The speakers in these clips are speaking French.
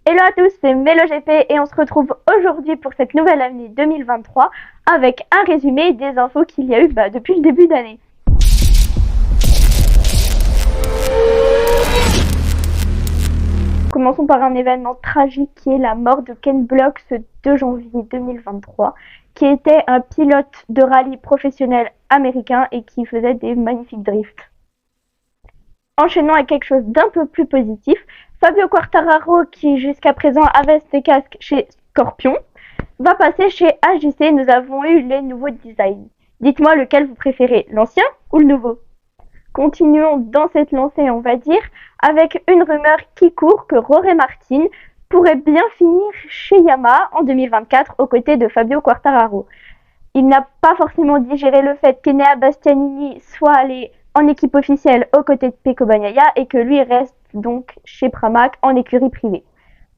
Hello à tous, c'est MeloGP et on se retrouve aujourd'hui pour cette nouvelle année 2023 avec un résumé des infos qu'il y a eu depuis le début d'année. Commençons par un événement tragique qui est la mort de Ken Block ce 2 janvier 2023, qui était un pilote de rallye professionnel américain et qui faisait des magnifiques drifts. Enchaînons avec quelque chose d'un peu plus positif. Fabio Quartararo, qui jusqu'à présent avait ses casques chez Scorpion, va passer chez AJC. Nous avons eu les nouveaux designs. Dites-moi lequel vous préférez, l'ancien ou le nouveau? Continuons dans cette lancée, on va dire, avec une rumeur qui court que Jorge Martin pourrait bien finir chez Yamaha en 2024 aux côtés de Fabio Quartararo. Il n'a pas forcément digéré le fait qu'Enea Bastianini soit allé en équipe officielle aux côtés de Pecco Bagnaia et que lui reste donc chez Pramac en écurie privée.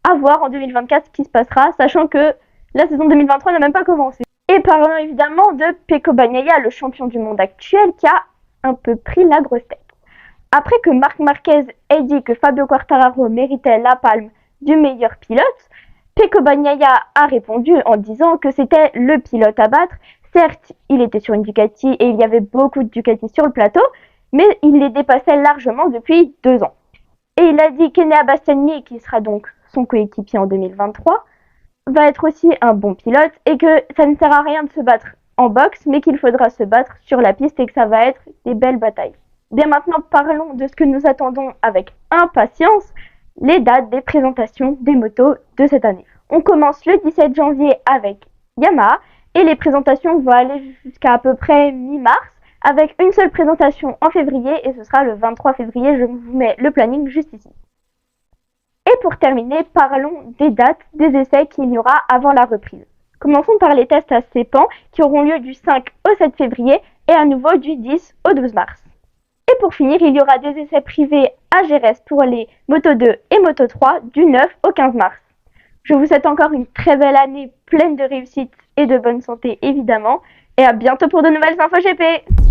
À voir en 2024 ce qui se passera, sachant que la saison 2023 n'a même pas commencé. Et parlons évidemment de Pecco Bagnaia, le champion du monde actuel, qui a un peu pris la grosse tête. Après que Marc Marquez ait dit que Fabio Quartararo méritait la palme du meilleur pilote, Pecco Bagnaia a répondu en disant que c'était le pilote à battre. Certes, il était sur une Ducati et il y avait beaucoup de Ducati sur le plateau, mais il les dépassait largement depuis 2 ans. Et il a dit qu'Enea Bastianini, qui sera donc son coéquipier en 2023, va être aussi un bon pilote et que ça ne sert à rien de se battre en boxe, mais qu'il faudra se battre sur la piste et que ça va être des belles batailles. Bien maintenant, parlons de ce que nous attendons avec impatience, les dates des présentations des motos de cette année. On commence le 17 janvier avec Yamaha et les présentations vont aller jusqu'à à peu près mi-mars avec une seule présentation en février et ce sera le 23 février. Je vous mets le planning juste ici. Et pour terminer, parlons des dates des essais qu'il y aura avant la reprise. Commençons par les tests à Sepang qui auront lieu du 5 au 7 février et à nouveau du 10 au 12 mars. Et pour finir, il y aura des essais privés à Jerez pour les Moto 2 et Moto 3 du 9 au 15 mars. Je vous souhaite encore une très belle année pleine de réussite et de bonne santé évidemment. Et à bientôt pour de nouvelles infos GP.